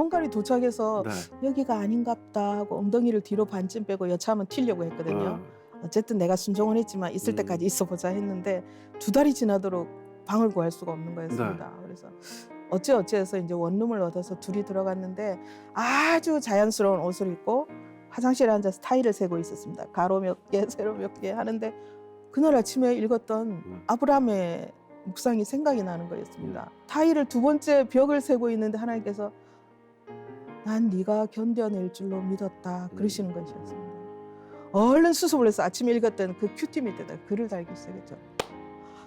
헝가리 도착해서 네. 여기가 아닌갑다 하고 엉덩이를 뒤로 반쯤 빼고 여차하면 튀려고 했거든요. 어쨌든 내가 순종은 했지만 있을 때까지 있어보자 했는데 2달이 지나도록 방을 구할 수가 없는 거였습니다. 그래서 어찌어찌해서 이제 원룸을 얻어서 둘이 들어갔는데 아주 자연스러운 옷을 입고 화장실에 앉아서 타일을 세고 있었습니다. 가로 몇 개, 세로 몇 개 하는데 그날 아침에 읽었던 아브라함의 묵상이 생각이 나는 거였습니다. 타일을 2번째 벽을 세고 있는데 하나님께서 난 네가 견뎌낼 줄로 믿었다 그러시는 것이었습니다. 얼른 수습을 해서 아침에 읽었던 그 큐티 밑에다 글을 달기 시작했죠.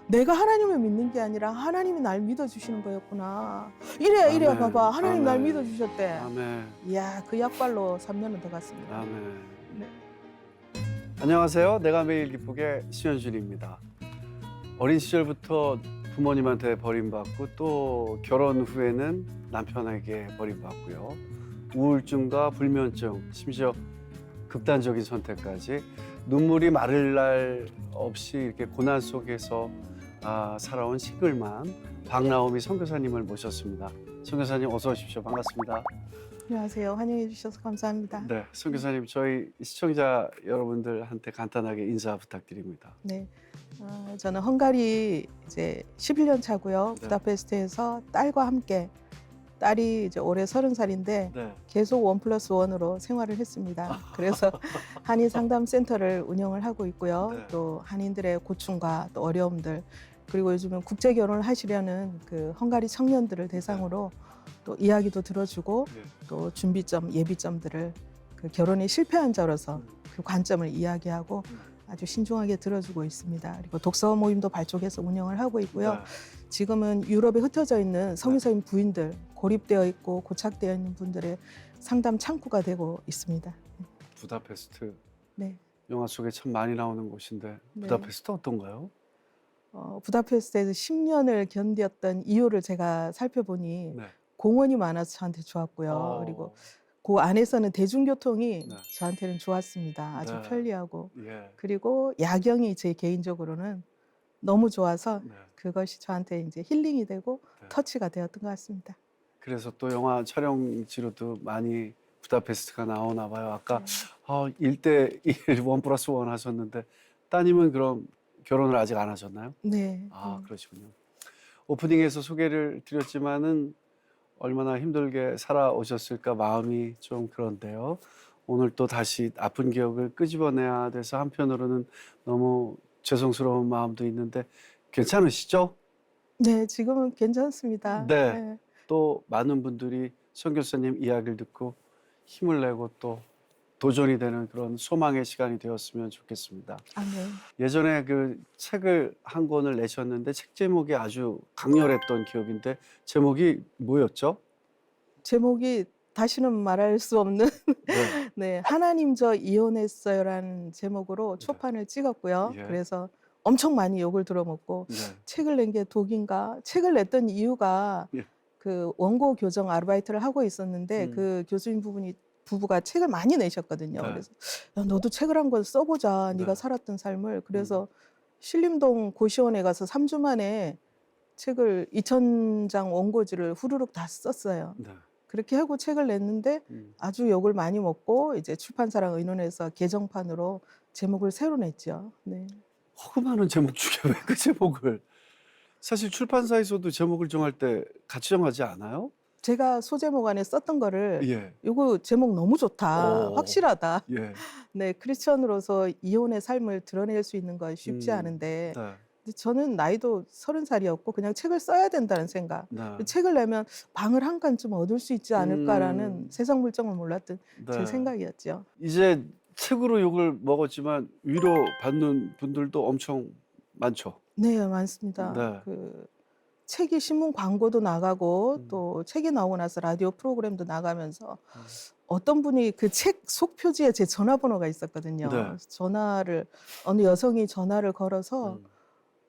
내가 하나님을 믿는 게 아니라 하나님이 날 믿어주시는 거였구나. 이래 아멘. 봐봐. 하나님 날 아멘. 믿어주셨대. 아멘. 이야, 그 약발로 3년은 더 갔습니다. 아멘. 네. 안녕하세요. 내가 매일 기쁘게 신현준입니다. 어린 시절부터 부모님한테 버림받고 또 결혼 후에는 남편에게 버림받고요. 우울증과 불면증, 심지어 극단적인 선택까지 눈물이 마를 날 없이 이렇게 고난 속에서 살아온 싱글맘 박나오미 선교사님을 모셨습니다. 선교사님 어서 오십시오. 반갑습니다. 안녕하세요. 환영해 주셔서 감사합니다. 네, 선교사님 저희 시청자 여러분들한테 간단하게 인사 부탁드립니다. 네, 저는 헝가리 이제 11년 차고요. 네. 부다페스트에서 딸과 함께 딸이 이제 올해 30살인데 네. 계속 1+1으로 생활을 했습니다. 그래서 한인 상담센터를 운영을 하고 있고요. 네. 또 한인들의 고충과 또 어려움들 그리고 요즘은 국제 결혼을 하시려는 그 헝가리 청년들을 대상으로 또 이야기도 들어주고 네. 또 준비점, 예비점들을 그 결혼에 실패한 자로서 그 관점을 이야기하고 아주 신중하게 들어주고 있습니다. 그리고 독서 모임도 발족해서 운영을 하고 있고요. 네. 지금은 유럽에 흩어져 있는 선교사님 부인들, 고립되어 있고 고착되어 있는 분들의 상담 창구가 되고 있습니다. 부다페스트 네. 영화 속에 참 많이 나오는 곳인데 네. 부다페스트 어떤가요? 부다페스트에서 10년을 견뎠던 이유를 제가 살펴보니 네. 공원이 많아서 저한테 좋았고요. 그리고 그 안에서는 대중교통이 네. 저한테는 좋았습니다. 아주 네. 편리하고. 예. 그리고 야경이 제 개인적으로는 너무 좋아서 네. 그것이 저한테 이제 힐링이 되고 네. 터치가 되었던 것 같습니다. 그래서 또 영화 촬영지로도 많이 부다페스트가 나오나 봐요. 아까 1대1 1+1 하셨는데 따님은 그럼 결혼을 아직 안 하셨나요? 네. 그러시군요. 오프닝에서 소개를 드렸지만은 얼마나 힘들게 살아오셨을까 마음이 좀 그런데요. 오늘 또 다시 아픈 기억을 끄집어내야 돼서 한편으로는 너무 죄송스러운 마음도 있는데 괜찮으시죠? 네, 지금은 괜찮습니다. 네. 네. 또 많은 분들이 선교사님 이야기를 듣고 힘을 내고 또 도전이 되는 그런 소망의 시간이 되었으면 좋겠습니다. 아멘. 예전에 그 책을 한 권을 내셨는데 책 제목이 아주 강렬했던 기억인데 제목이 뭐였죠? 제목이 다시는 말할 수 없는 네. 네, 하나님 저 이혼했어요라는 제목으로 초판을 찍었고요. 예. 그래서 엄청 많이 욕을 들어먹고 네. 책을 낸 게 독인가? 책을 냈던 이유가 예. 그 원고 교정 아르바이트를 하고 있었는데 그 교수님 부부가 책을 많이 내셨거든요. 네. 그래서 야, 너도 책을 한 권 써보자. 네가 네. 살았던 삶을. 그래서 신림동 고시원에 가서 3주 만에 책을 2,000장 원고지를 후루룩 다 썼어요. 네. 그렇게 하고 책을 냈는데 아주 욕을 많이 먹고 이제 출판사랑 의논해서 개정판으로 제목을 새로 냈죠. 네. 허그많은 제목 중에 왜 그 제목을 사실 출판사에서도 제목을 정할 때 같이 정하지 않아요? 제가 소제목 안에 썼던 거를 예. 이거 제목 너무 좋다. 오. 확실하다. 예. 네, 크리스천으로서 이혼의 삶을 드러낼 수 있는 건 쉽지 않은데 네. 근데 저는 나이도 30살이었고 그냥 책을 써야 된다는 생각. 네. 책을 내면 방을 한 칸 좀 얻을 수 있지 않을까라는 세상 물정을 몰랐던 제 네. 생각이었죠. 이제 책으로 욕을 먹었지만 위로 받는 분들도 엄청 많죠. 네, 많습니다. 네. 그 책이 신문 광고도 나가고 또 책이 나오고 나서 라디오 프로그램도 나가면서 어떤 분이 그 책 속 표지에 제 전화번호가 있었거든요. 네. 그래서 전화를 어느 여성이 전화를 걸어서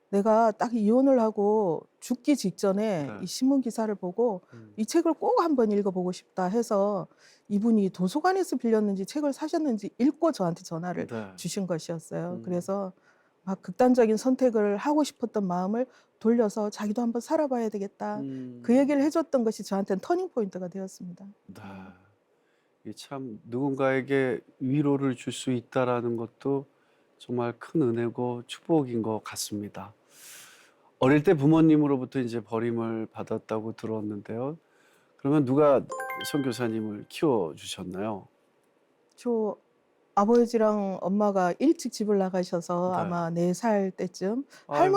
내가 딱 이혼을 하고 죽기 직전에 네. 이 신문 기사를 보고 이 책을 꼭 한번 읽어보고 싶다 해서 이분이 도서관에서 빌렸는지 책을 사셨는지 읽고 저한테 전화를 네. 주신 것이었어요. 그래서 막 극단적인 선택을 하고 싶었던 마음을 돌려서 자기도 한번 살아봐야 되겠다. 그 얘기를 해줬던 것이 저한테는 터닝 포인트가 되었습니다. 네. 이게 참 누군가에게 위로를 줄 수 있다라는 것도 정말 큰 은혜고 축복인 것 같습니다. 어릴 때 부모님으로부터 이제 버림을 받았다고 들었는데요. 그러면 누가 선교사님을 키워주셨나요? 저 아버지랑 엄마가 일찍 집을 나가셔서 네. 아마 4살 때쯤 아유,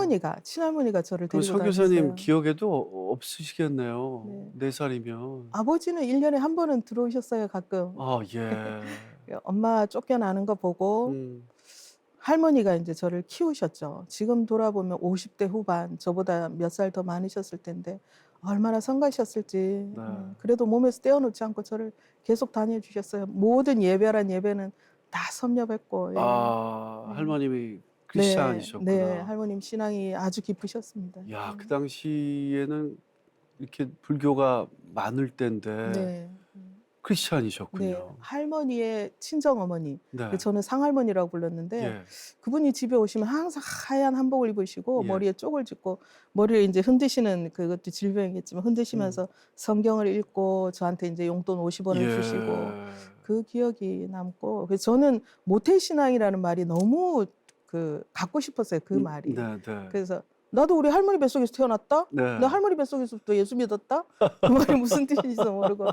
친할머니가 저를 그럼 데리고 선교사님 다녔어요. 기억에도 없으시겠네요. 네. 4살이면. 아버지는 1년에 한 번은 들어오셨어요, 가끔. 아, 예. 엄마 쫓겨나는 거 보고 음, 할머니가 이제 저를 키우셨죠. 지금 돌아보면 50대 후반, 저보다 몇 살 더 많으셨을 텐데 얼마나 성가셨을지. 네. 그래도 몸에서 떼어놓지 않고 저를 계속 다녀주셨어요. 모든 예배란 예배는 다 섭렵했고. 예. 아, 네. 할머님이 네, 크리스찬이셨구나. 네, 할머님 신앙이 아주 깊으셨습니다. 야, 그 당시에는 이렇게 불교가 많을 때인데 네. 네, 크리스찬이셨군요. 할머니의 친정 어머니, 네. 저는 상할머니라고 불렀는데 예. 그분이 집에 오시면 항상 하얀 한복을 입으시고 예. 머리에 쪽을 짚고 머리를 이제 흔드시는 그것도 질병이겠지만 흔드시면서 성경을 읽고 저한테 이제 용돈 50원을 주시고 예. 그 기억이 남고 그래서 저는 모태신앙이라는 말이 너무 갖고 싶었어요. 그 말이. 네, 네. 그래서 나도 우리 할머니 뱃속에서 태어났다. 네. 나 할머니 뱃속에서부터 예수 믿었다. 그 말이 무슨 뜻인지도 모르고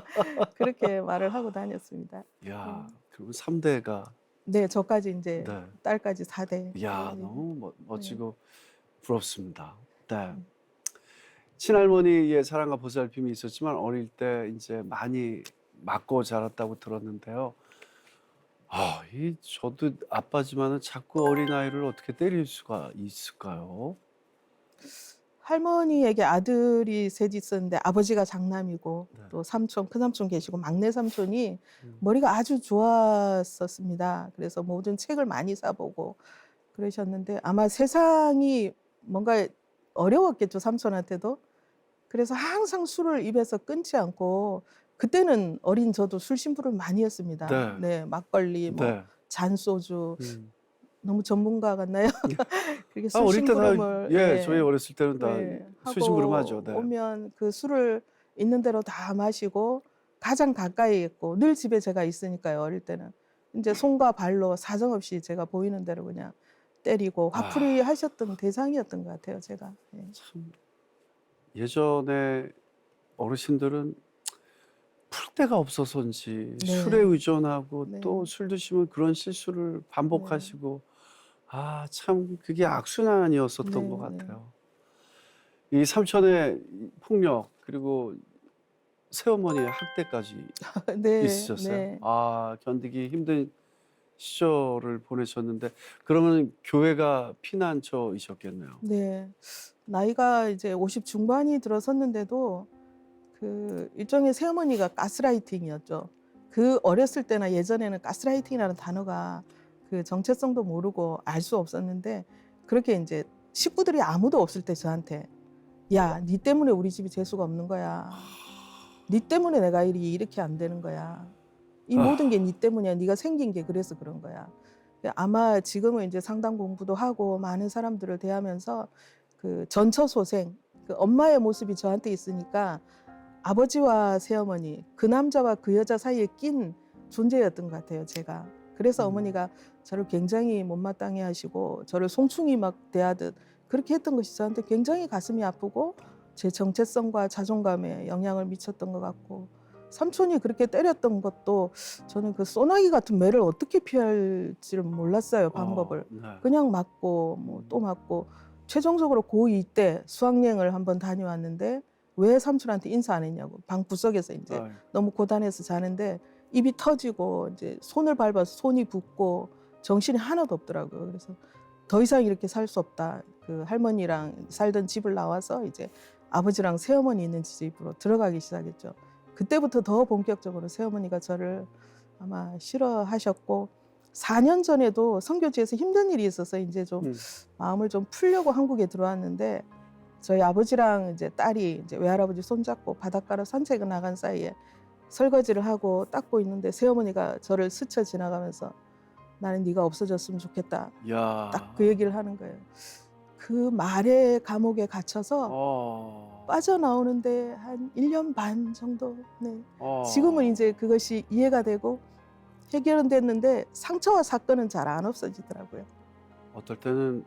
그렇게 말을 하고 다녔습니다. 야, 그리고 3대가 네, 저까지 이제 네. 딸까지 4대. 야, 네. 너무 멋지고 부럽습니다. 네. 음. 친할머니의 사랑과 보살핌이 있었지만 어릴 때 이제 많이 맞고 자랐다고 들었는데요. 아, 저도 아빠지만은 자꾸 어린아이를 어떻게 때릴 수가 있을까요? 할머니에게 아들이 셋 있었는데 아버지가 장남이고 네. 또 삼촌, 큰삼촌 계시고 막내 삼촌이 음. 머리가 아주 좋았었습니다. 그래서 모든 책을 많이 사보고 그러셨는데 아마 세상이 뭔가 어려웠겠죠, 삼촌한테도. 그래서 항상 술을 입에서 끊지 않고 그때는 어린 저도 술 심부를 많이 했습니다. 네. 네, 막걸리, 뭐 네. 잔소주. 음. 너무 전문가 같나요? 그렇게 아, 어릴 때 다, 술심부름을 예, 저희 어렸을 때는 다 하고 수심부름하죠. 네. 오면 그 술을 있는 대로 다 마시고 가장 가까이 있고 늘 집에 제가 있으니까요. 어릴 때는 이제 손과 발로 사정없이 제가 보이는 대로 그냥 때리고 화풀이 하셨던 대상이었던 것 같아요. 제가. 예. 참 예전에 어르신들은 풀 데가 없어서인지 네. 술에 의존하고 네. 또 술 드시면 그런 실수를 반복하시고 아, 참 그게 악순환이었었던 네, 것 네. 같아요. 이 삼촌의 폭력 그리고 새어머니의 학대까지 네, 있으셨어요. 네. 아, 견디기 힘든 시절을 보내셨는데 그러면 교회가 피난처이셨겠네요. 네. 나이가 이제 50 중반이 들어섰는데도 일종의 새어머니가 가스라이팅이었죠. 그 어렸을 때나 예전에는 가스라이팅이라는 단어가 그 정체성도 모르고 알 수 없었는데 그렇게 이제 식구들이 아무도 없을 때 저한테 야, 니 때문에 우리 집이 재수가 없는 거야. 니 때문에 내가 일이 이렇게 안 되는 거야. 이 모든 게 니 때문이야. 네가 생긴 게 그래서 그런 거야. 아마 지금은 이제 상담 공부도 하고 많은 사람들을 대하면서 그 전처소생, 그 엄마의 모습이 저한테 있으니까 아버지와 새어머니, 그 남자와 그 여자 사이에 낀 존재였던 것 같아요, 제가. 그래서 어머니가 저를 굉장히 못마땅해 하시고 저를 송충이 막 대하듯 그렇게 했던 것이 저한테 굉장히 가슴이 아프고 제 정체성과 자존감에 영향을 미쳤던 것 같고 삼촌이 그렇게 때렸던 것도 저는 그 소나기 같은 매를 어떻게 피할지를 몰랐어요, 방법을. 네. 그냥 맞고 뭐 또 맞고 최종적으로 고2 때 수학여행을 한번 다녀왔는데 왜 삼촌한테 인사 안 했냐고 방 구석에서 이제 아유. 너무 고단해서 자는데 입이 터지고 이제 손을 밟아서 손이 붓고 정신이 하나도 없더라고요. 그래서 더 이상 이렇게 살 수 없다. 그 할머니랑 살던 집을 나와서 이제 아버지랑 새어머니 있는 집으로 들어가기 시작했죠. 그때부터 더 본격적으로 새어머니가 저를 아마 싫어하셨고 4년 전에도 선교지에서 힘든 일이 있어서 이제 좀 마음을 좀 풀려고 한국에 들어왔는데 저희 아버지랑 이제 딸이 이제 외할아버지 손잡고 바닷가로 산책을 나간 사이에 설거지를 하고 닦고 있는데 새어머니가 저를 스쳐 지나가면서 나는 네가 없어졌으면 좋겠다. 야. 딱 그 얘기를 하는 거예요. 그 말의 감옥에 갇혀서 빠져나오는데 한 1년 반 정도. 네. 지금은 이제 그것이 이해가 되고 해결은 됐는데 상처와 사건은 잘 안 없어지더라고요. 어떨 때는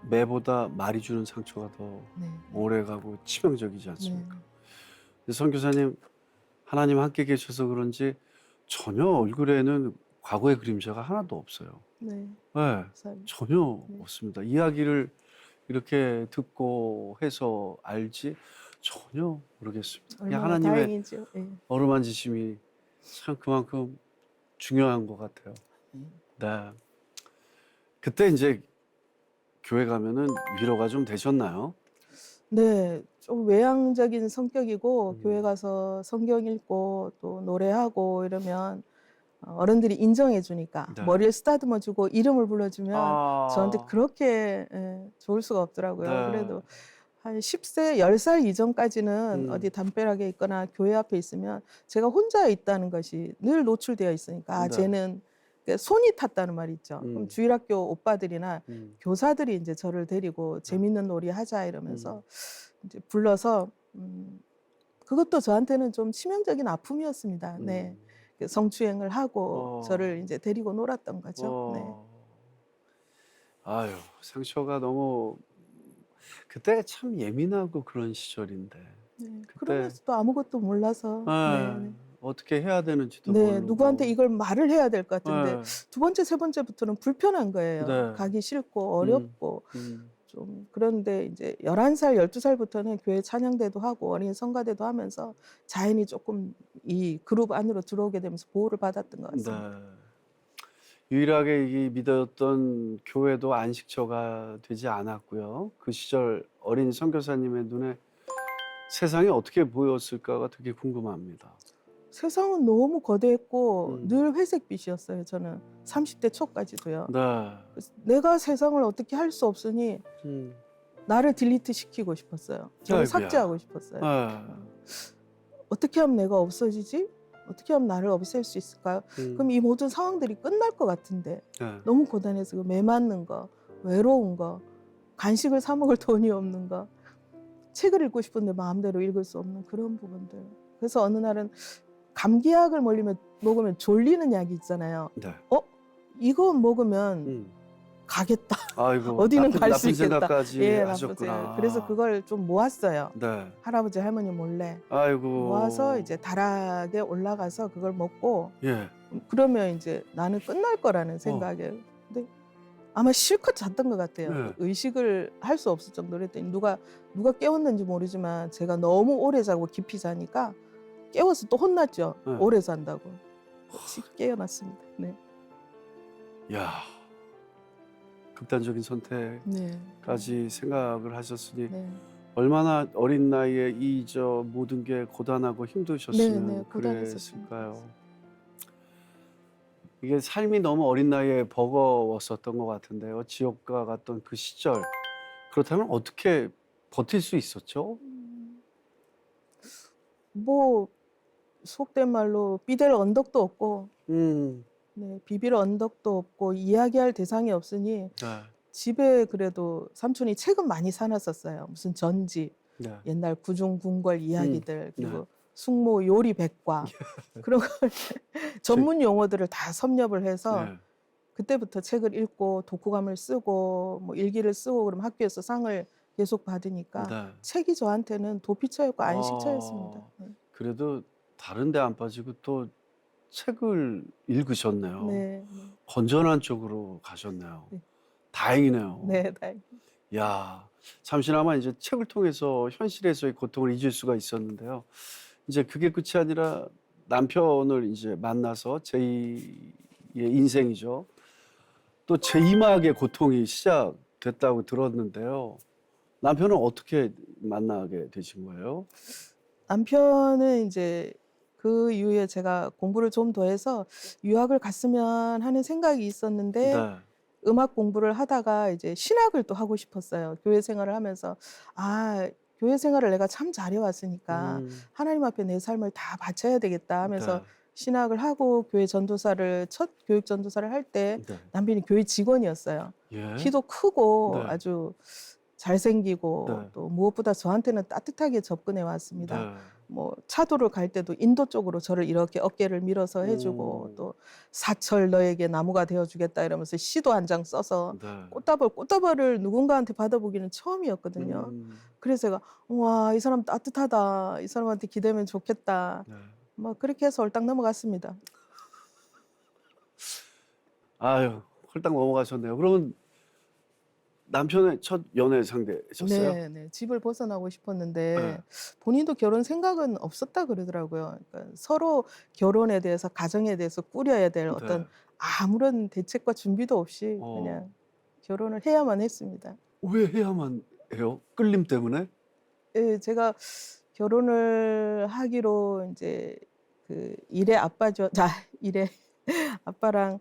매보다 말이 주는 상처가 더 네. 오래가고 치명적이지 네. 않습니까? 근데 선교사님, 하나님 함께 계셔서 그런지 전혀 얼굴에는 과거의 그림자가 하나도 없어요. 네. 네, 감사합니다. 전혀 네. 없습니다. 이야기를 이렇게 듣고 해서 알지 전혀 모르겠습니다. 그냥 얼마나 하나님의 다행이죠. 예. 어루만지심이 참 그만큼 중요한 것 같아요. 네. 네. 그때 이제 교회 가면은 위로가 좀 되셨나요? 네. 좀 외향적인 성격이고 교회 음. 가서 성경 읽고 또 노래하고 이러면 어른들이 인정해 주니까 네. 머리를 쓰다듬어 주고 이름을 불러 주면 저한테 아, 그렇게 좋을 수가 없더라고요. 네. 그래도 한 10세, 10살 이전까지는 음. 어디 담벼락에 있거나 교회 앞에 있으면 제가 혼자 있다는 것이 늘 노출되어 있으니까 아, 네. 쟤는 손이 탔다는 말이 있죠. 그럼 음. 주일학교 오빠들이나 음. 교사들이 이제 저를 데리고 재밌는 놀이 하자 이러면서 이제 불러서 그것도 저한테는 좀 치명적인 아픔이었습니다. 네. 그 성추행을 하고 저를 이제 데리고 놀았던 거죠. 네. 아유, 상처가 너무 그때 참 예민하고 그런 시절인데 네. 그때 그러면서 또 아무것도 몰라서 네. 네. 어떻게 해야 되는지도 네, 모르고 누구한테 이걸 말을 해야 될 것 같은데 네. 두 번째, 세 번째부터는 불편한 거예요. 네. 가기 싫고 음. 어렵고 좀 그런데 이제 11살, 12살부터는 교회 찬양대도 하고 어린 성가대도 하면서 자연히 조금 이 그룹 안으로 들어오게 되면서 보호를 받았던 것 같습니다. 네. 유일하게 이 믿었던 교회도 안식처가 되지 않았고요. 그 시절 어린 선교사님의 눈에 세상이 어떻게 보였을까가 되게 궁금합니다. 세상은 너무 거대했고 음. 늘 회색빛이었어요. 저는 30대 초까지도요. 네. 그래서 내가 세상을 어떻게 할 수 없으니 음. 나를 딜리트 시키고 싶었어요. 저를 아이고야. 삭제하고 싶었어요. 네. 어떻게 하면 내가 없어지지? 어떻게 하면 나를 없앨 수 있을까요? 그럼 이 모든 상황들이 끝날 것 같은데 네. 너무 고단해서 그 매 맞는 거, 외로운 거, 간식을 사 먹을 돈이 없는 거, 책을 읽고 싶은데 마음대로 읽을 수 없는 그런 부분들. 그래서 어느 날은 감기약을 먹으면 졸리는 약이 있잖아요. 네. 이거 먹으면 가겠다. 아이고, 어디는 갈 수 나쁜 있겠다. 생각까지 예, 나쁜 하셨구나. 생각. 그래서 그걸 좀 모았어요. 네. 할아버지 할머니 몰래 아이고. 모아서 이제 다락에 올라가서 그걸 먹고 예. 그러면 이제 나는 끝날 거라는 생각에 근데 아마 실컷 잤던 것 같아요. 네. 의식을 할 수 없을 정도로 했더니 누가 깨웠는지 모르지만 제가 너무 오래 자고 깊이 자니까 깨워서 또 혼났죠. 네. 오래 잔다고. 같이 깨어났습니다. 네. 야. 극단적인 선택까지 네. 생각을 하셨으니 네. 얼마나 어린 나이에 이 모든 게 고단하고 힘드셨으면 네, 그랬을까요? 이게 삶이 너무 어린 나이에 버거웠었던 것 같은데요. 지옥과 같던 그 시절. 그렇다면 어떻게 버틸 수 있었죠? 뭐 속된 말로 비델 언덕도 없고 네, 비빌 언덕도 없고 이야기할 대상이 없으니 네. 집에 그래도 삼촌이 책은 많이 사놨었어요. 무슨 전집, 네. 옛날 구중궁궐 이야기들, 네. 그리고 숙모 요리 백과 그런 걸 전문 용어들을 다 섭렵을 해서 네. 그때부터 책을 읽고 독후감을 쓰고 뭐 일기를 쓰고 그러면 학교에서 상을 계속 받으니까 네. 책이 저한테는 도피처였고 안식처였습니다. 네. 그래도 다른 데 안 빠지고 또 책을 읽으셨네요. 네. 건전한 쪽으로 가셨네요. 네. 다행이네요. 네, 다행히. 야, 잠시나마 이제 책을 통해서 현실에서의 고통을 잊을 수가 있었는데요. 이제 그게 끝이 아니라 남편을 이제 만나서 제2의 인생이죠. 또 제2막의 고통이 시작됐다고 들었는데요. 남편은 어떻게 만나게 되신 거예요? 남편은 이제 그 이후에 제가 공부를 좀 더 해서 유학을 갔으면 하는 생각이 있었는데 네. 음악 공부를 하다가 이제 신학을 또 하고 싶었어요. 교회 생활을 하면서 교회 생활을 내가 참 잘해왔으니까 하나님 앞에 내 삶을 다 바쳐야 되겠다 하면서 네. 신학을 하고 교회 전도사를 첫 교육 전도사를 할 때 네. 남편이 교회 직원이었어요. 예. 키도 크고 네. 아주 잘생기고 네. 또 무엇보다 저한테는 따뜻하게 접근해 왔습니다. 네. 뭐 차도를 갈 때도 인도 쪽으로 저를 이렇게 어깨를 밀어서 해주고 또 사철 너에게 나무가 되어주겠다 이러면서 시도 한 장 써서 네. 꽃다발을 누군가한테 받아보기는 처음이었거든요. 음. 그래서 제가 와, 이 사람 따뜻하다. 이 사람한테 기대면 좋겠다. 네. 뭐 그렇게 해서 홀딱 넘어갔습니다. 아유, 홀딱 넘어가셨네요. 그러면 남편의 첫 연애 상대셨어요? 네, 네. 집을 벗어나고 네. 싶었는데 본인도 결혼 생각은 없었다 그러더라고요. 그러니까 서로 결혼에 대해서 가정에 대해서 꾸려야 될 네. 어떤 아무런 대책과 준비도 없이 어. 그냥 결혼을 해야만 했습니다. 왜 해야만 해요? 끌림 때문에? 예, 제가 결혼을 하기로 이제 그 일의 아빠죠. 일의 아빠랑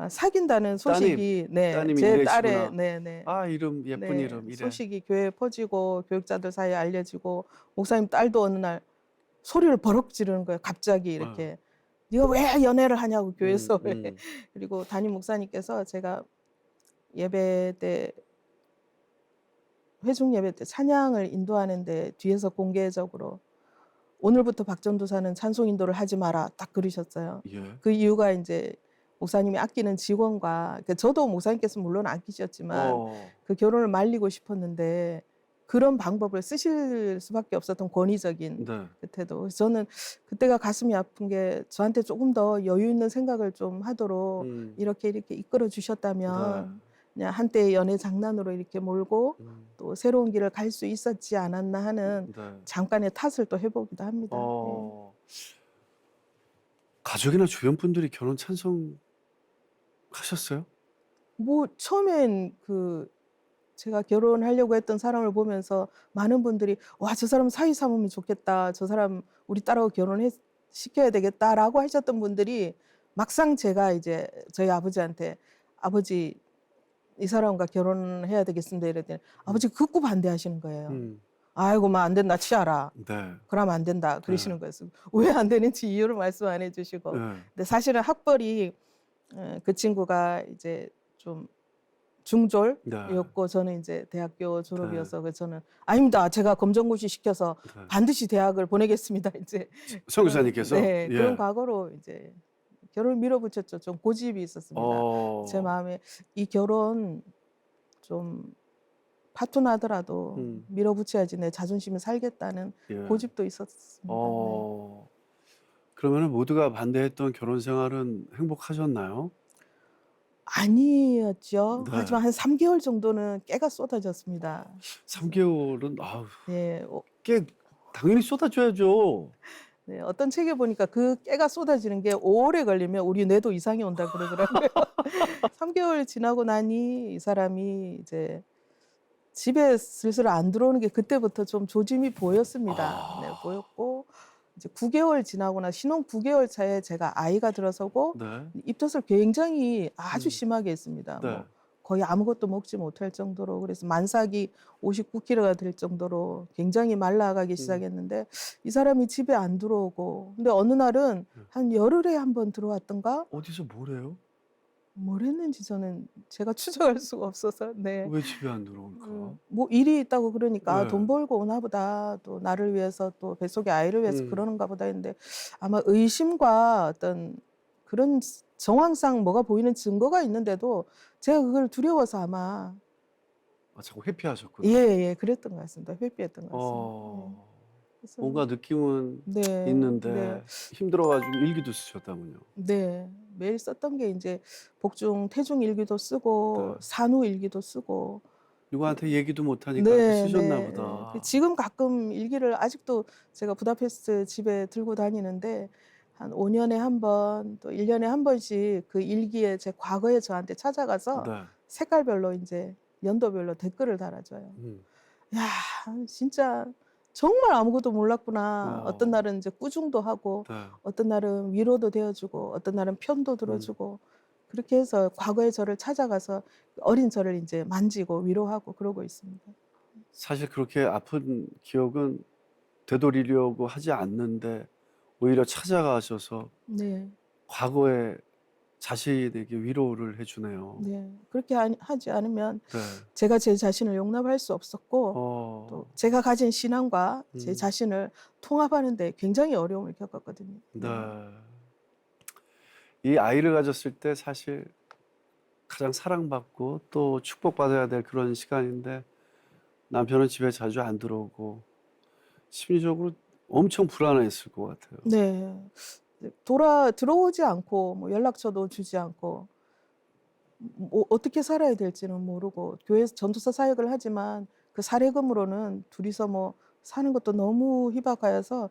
사귄다는 소식이 네, 따님이 제 딸의 이래시구나. 네네. 아, 이름 예쁜 네, 이름 이래. 소식이 교회에 퍼지고 교육자들 사이에 알려지고 목사님 딸도 어느 날 소리를 버럭 지르는 거예요. 갑자기 이렇게 네가 왜 연애를 하냐고 교회에서 왜. 그리고 담임 목사님께서 제가 예배 때 회중 예배 때 찬양을 인도하는데 뒤에서 공개적으로 오늘부터 박전도사는 찬송 인도를 하지 마라 딱 그러셨어요. 예. 그 이유가 이제 목사님이 아끼는 직원과 그러니까 저도 목사님께서 물론 아끼셨지만 그 결혼을 말리고 싶었는데 그런 방법을 쓰실 수밖에 없었던 권위적인 네. 그때도 그래서 저는 그때가 가슴이 아픈 게 저한테 조금 더 여유 있는 생각을 좀 하도록 이렇게 이끌어 주셨다면 그냥 한때의 연애 장난으로 이렇게 몰고 또 새로운 길을 갈 수 있었지 않았나 하는 네. 잠깐의 탓을 또 해보기도 합니다. 예. 가족이나 주변 분들이 결혼 찬성하셨어요? 뭐 처음엔 그 제가 결혼하려고 했던 사람을 보면서 많은 분들이 와, 저 사람 사위 삼으면 좋겠다. 저 사람 우리 딸하고 시켜야 되겠다라고 하셨던 분들이 막상 제가 이제 저희 아버지한테 아버지 이 사람과 결혼해야 되겠습니다 이랬더니 아버지 극구 반대하시는 거예요. 아이고 막 안 된다 치아라. 네. 그러면 안 된다 그러시는 거였어요. 왜 안 되는지 이유를 말씀 안 해주시고. 네. 근데 사실은 학벌이 그 친구가 이제 좀 중졸이었고 저는 이제 대학교 졸업이어서 그래서 저는 아닙니다. 제가 검정고시 시켜서 네. 반드시 대학을 보내겠습니다. 이제 선교사님께서? 네, 예. 그런 각오로 이제 결혼을 밀어붙였죠. 좀 고집이 있었습니다. 제 마음에 이 결혼 좀 파토나더라도 밀어붙여야지 내 자존심이 살겠다는 고집도 있었습니다. 네. 그러면 모두가 반대했던 결혼 생활은 행복하셨나요? 아니었죠. 네. 하지만 한 3개월 정도는 깨가 쏟아졌습니다. 3개월은 아우, 네, 깨 당연히 쏟아줘야죠. 네, 어떤 책에 보니까 그 깨가 쏟아지는 게 5월에 걸리면 우리 뇌도 이상이 온다 그러더라고요. 3개월 지나고 나니 이 사람이 이제 집에 슬슬 안 들어오는 게 그때부터 좀 조짐이 보였습니다. 네, 보였고 이제 9개월 지나거나 신혼 9개월 차에 제가 아이가 들어서고 네. 입덧을 굉장히 아주 심하게 했습니다. 네. 뭐 거의 아무것도 먹지 못할 정도로 그래서 만삭이 59kg가 될 정도로 굉장히 말라가기 시작했는데 이 사람이 집에 안 들어오고 근데 어느 날은 한 열흘에 한 번 들어왔던가 어디서 뭘 해요? 뭘 했는지 저는 제가 추적할 수가 없어서 네. 왜 집에 안 들어올까? 뭐 일이 있다고 그러니까 네. 돈 벌고 오나 보다 또 나를 위해서 또 뱃속의 아이를 위해서 그러는가 보다 했는데 아마 의심과 어떤 그런 정황상 뭐가 보이는 증거가 있는데도 제가 그걸 두려워서 아마 자꾸 회피하셨구나. 예, 그랬던 것 같습니다. 회피했던 것 같습니다. 네. 그래서 뭔가 느낌은 네, 있는데 네. 힘들어가지고 일기도 쓰셨다면요. 네, 매일 썼던 게 이제 복중, 태중 일기도 쓰고 산후 일기도 쓰고 누구한테 얘기도 못하니까 이렇게 쓰셨나 보다. 지금 가끔 일기를 아직도 제가 부다페스트 집에 들고 다니는데 한 5년에 한 번, 또 1년에 한 번씩 그 일기에 제 과거에 저한테 찾아가서 색깔별로 이제 연도별로 댓글을 달아줘요. 야, 진짜 정말 아무것도 몰랐구나. 어떤 날은 이제 꾸중도 하고, 어떤 날은 위로도 되어주고, 어떤 날은 편도 들어주고, 그렇게 해서 과거의 저를 찾아가서 어린 저를 이제 만지고 위로하고 그러고 있습니다. 사실 그렇게 아픈 기억은 되돌리려고 하지 않는데 오히려 찾아가셔서 네. 과거에 자신에게 위로를 해주네요. 네. 그렇게 하지 않으면 네. 제가 제 자신을 용납할 수 없었고 또 어, 제가 가진 신앙과 제 음, 자신을 통합하는 데 굉장히 어려움을 겪었거든요. 네. 네. 이 아이를 가졌을 때 사실 가장 사랑받고 또 축복받아야 될 그런 시간인데 남편은 집에 자주 안 들어오고 심리적으로 엄청 불안했을 것 같아요. 네. 들어오지 않고 뭐 연락처도 주지 않고 뭐 어떻게 살아야 될지는 모르고 교회에서 전도사 사역을 하지만 그 사례금으로는 둘이서 뭐 사는 것도 너무 희박하여서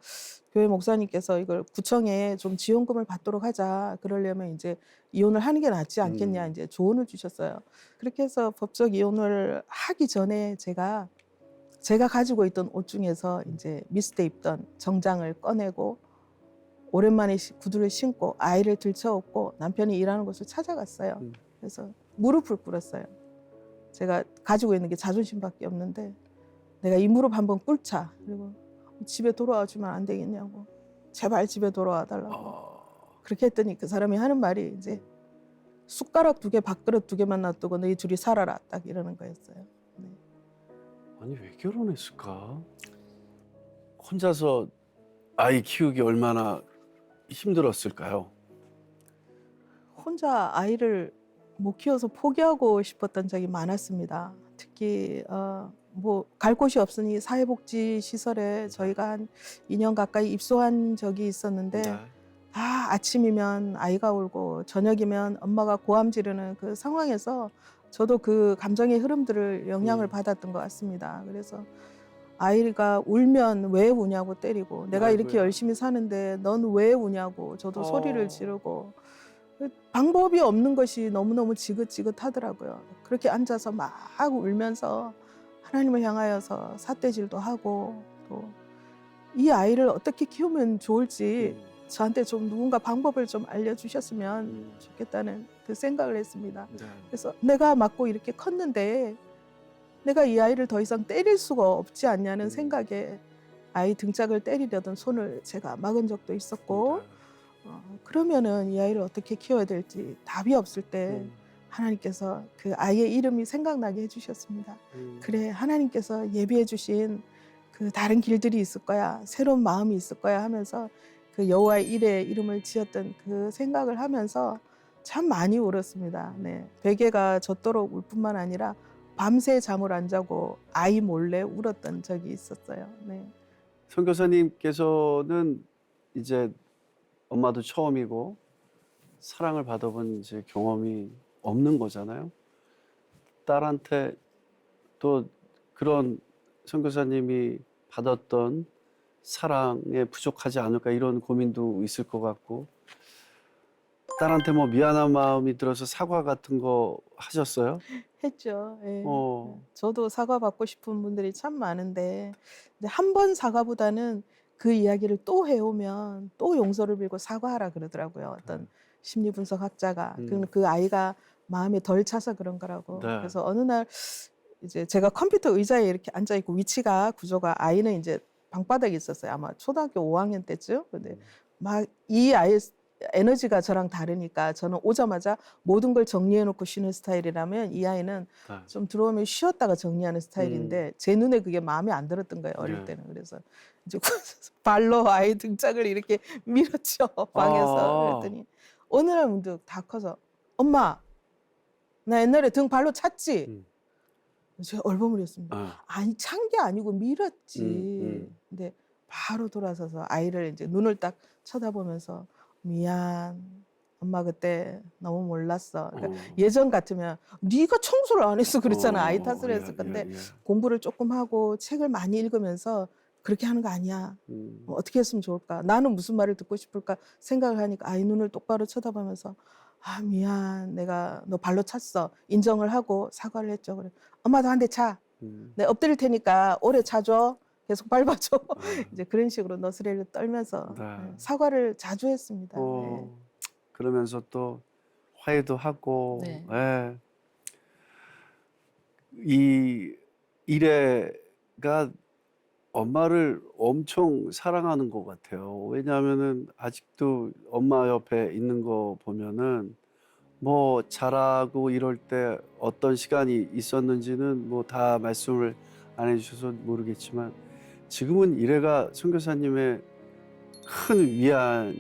교회 목사님께서 이걸 구청에 좀 지원금을 받도록 하자. 그러려면 이제 이혼을 하는 게 낫지 않겠냐 음, 이제 조언을 주셨어요. 그렇게 해서 법적 이혼을 하기 전에 제가 가지고 있던 옷 중에서 이제 미스 때 입던 정장을 꺼내고 오랜만에 구두를 신고 아이를 들쳐업고 남편이 일하는 곳을 찾아갔어요. 음. 그래서 무릎을 꿇었어요. 제가 가지고 있는 게 자존심밖에 없는데 내가 이 무릎 한번 꿇자. 그리고 집에 돌아와 주면 안 되겠냐고. 제발 집에 돌아와 달라고. 아, 그렇게 했더니 그 사람이 하는 말이 이제 숟가락 2개, 밥그릇 2개만 놔두고 너희 둘이 살아라. 딱 이러는 거였어요. 네. 아니 왜 결혼했을까? 혼자서 아이 키우기 얼마나 힘들었을까요? 혼자 아이를 못 키워서 포기하고 싶었던 적이 많았습니다. 특히 뭐 갈 곳이 없으니 사회복지 시설에 저희가 한 2년 가까이 입소한 적이 있었는데 네. 다 아침이면 아이가 울고 저녁이면 엄마가 고함 지르는 그 상황에서 저도 그 감정의 흐름들을 영향을 받았던 것 같습니다. 그래서 아이가 울면 왜 우냐고 때리고 내가 이렇게 아이고야. 열심히 사는데 넌 왜 우냐고 저도 소리를 어, 지르고 방법이 없는 것이 너무너무 지긋지긋하더라고요. 그렇게 앉아서 막 울면서 하나님을 향하여서 삿대질도 하고 또 이 아이를 어떻게 키우면 좋을지 음, 저한테 좀 누군가 방법을 좀 알려주셨으면 음, 좋겠다는 그 생각을 했습니다. 네. 그래서 내가 맞고 이렇게 컸는데 내가 이 아이를 더 이상 때릴 수가 없지 않냐는 음, 생각에 아이 등짝을 때리려던 손을 제가 막은 적도 있었고 네. 그러면은 이 아이를 어떻게 키워야 될지 답이 없을 때 음, 하나님께서 그 아이의 이름이 생각나게 해주셨습니다. 음, 그래, 하나님께서 예비해 주신 그 다른 길들이 있을 거야. 새로운 마음이 있을 거야 하면서 그 여호와의 일에 이름을 지었던 그 생각을 하면서 참 많이 울었습니다. 네. 베개가 젖도록 울 뿐만 아니라 밤새 잠을 안 자고 아이 몰래 울었던 적이 있었어요. 네. 선교사님께서는 이제 엄마도 처음이고 사랑을 받아본 이제 경험이 없는 거잖아요. 딸한테 또 그런 선교사님이 받았던 사랑에 부족하지 않을까 이런 고민도 있을 것 같고 딸한테 뭐 미안한 마음이 들어서 사과 같은 거 하셨어요? 했죠. 예. 어, 저도 사과받고 싶은 분들이 참 많은데 근데 한 번 사과보다는 그 이야기를 또 해오면 또 용서를 빌고 사과하라 그러더라고요. 네. 어떤 심리 분석 학자가. 음, 그건 그 아이가 마음에 덜 차서 그런 거라고. 네. 그래서 어느 날 이제 제가 컴퓨터 의자에 이렇게 앉아 있고 위치가 구조가 아이는 이제 방바닥에 있었어요. 아마 초등학교 5학년 때쯤. 근데 음, 막 이 아이의 에너지가 저랑 다르니까 저는 오자마자 모든 걸 정리해 놓고 쉬는 스타일이라면 이 아이는 네. 좀 들어오면 쉬었다가 정리하는 스타일인데 제 눈에 그게 마음에 안 들었던 거예요. 어릴 예. 때는. 그래서 이제 발로 아이 등짝을 이렇게 밀었죠. 방에서. 아, 그랬더니 어느 날 문득 다 커서 엄마 나 옛날에 등 발로 찼지? 음, 제가 얼버무렸습니다. 아, 아니 찬 게 아니고 음, 밀었지. 음, 근데 바로 돌아서서 아이를 이제 눈을 딱 쳐다보면서 미안. 엄마 그때 너무 몰랐어. 그러니까 어, 예전 같으면 네가 청소를 안 했어 그랬잖아. 아이 탓을 예, 했을 건데 예, 예. 공부를 조금 하고 책을 많이 읽으면서 그렇게 하는 거 아니야. 음, 어떻게 했으면 좋을까? 나는 무슨 말을 듣고 싶을까 생각을 하니까 아이 눈을 똑바로 쳐다보면서 아 미안. 내가 너 발로 찼어. 인정을 하고 사과를 했죠. 그래. 엄마도 한 대 차. 음, 내 엎드릴 테니까 오래 차줘. 계속 밟아줘. 아, 이제 그런 식으로 너스레를 떨면서 네. 사과를 자주 했습니다. 예. 그러면서 또 화해도 하고, 네. 예. 이 일애가 엄마를 엄청 사랑하는 것 같아요. 왜냐하면은 아직도 엄마 옆에 있는 거 보면은 뭐 자라고 이럴 때 어떤 시간이 있었는지는 뭐 다 말씀을 안 해주셔서 모르겠지만 지금은 이래가 선교사님의 큰 위안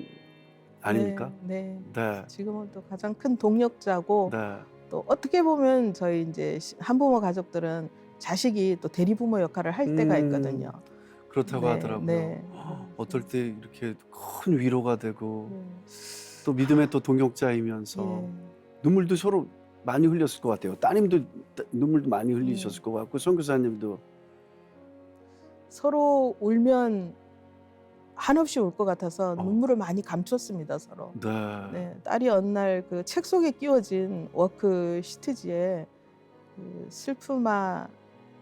아닙니까? 네. 네, 지금은 또 가장 큰 동력자고 네, 또 어떻게 보면 저희 이제 한부모 가족들은 자식이 또 대리부모 역할을 할 때가 있거든요. 그렇다고 하더라고요. 네. 어떨 때 이렇게 큰 위로가 되고 네. 또 믿음의 또 동역자이면서 예. 눈물도 서로 많이 흘렸을 것 같아요. 따님도 눈물도 많이 흘리셨을 예. 것 같고 선교사님도. 서로 울면 한없이 울 것 같아서 어, 눈물을 많이 감췄습니다, 서로. 네. 네. 딸이 어느 날 그 책 속에 끼워진 워크 시트지에 그 슬픔아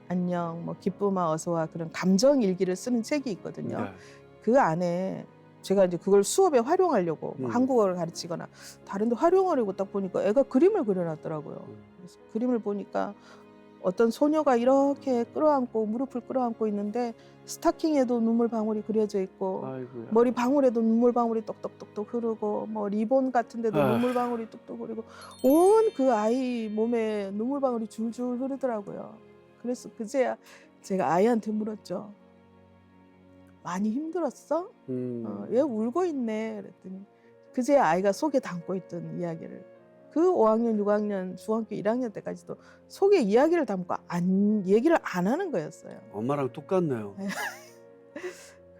안녕, 뭐 기쁨아 어서 와 그런 감정 일기를 쓰는 책이 있거든요. 네. 그 안에 제가 이제 그걸 수업에 활용하려고 뭐 음. 한국어를 가르치거나 다른 데 활용하려고 딱 보니까 애가 그림을 그려 놨더라고요. 그래서 그림을 보니까 어떤 소녀가 이렇게 끌어안고 무릎을 끌어안고 있는데 스타킹에도 눈물 방울이 그려져 있고 아이고야. 머리 방울에도 눈물 방울이 똑똑똑똑 흐르고 뭐 리본 같은 데도 아. 눈물 방울이 뚝뚝 흐르고 온 그 아이 몸에 눈물 방울이 줄줄 흐르더라고요. 그래서 그제야 제가 아이한테 물었죠. 많이 힘들었어? 왜 울고 있네? 그랬더니 그제야 아이가 속에 담고 있던 이야기를 그 5학년, 6학년, 중학교 1학년 때까지도 속에 이야기를 담고 얘기를 안 하는 거였어요. 엄마랑 똑같네요.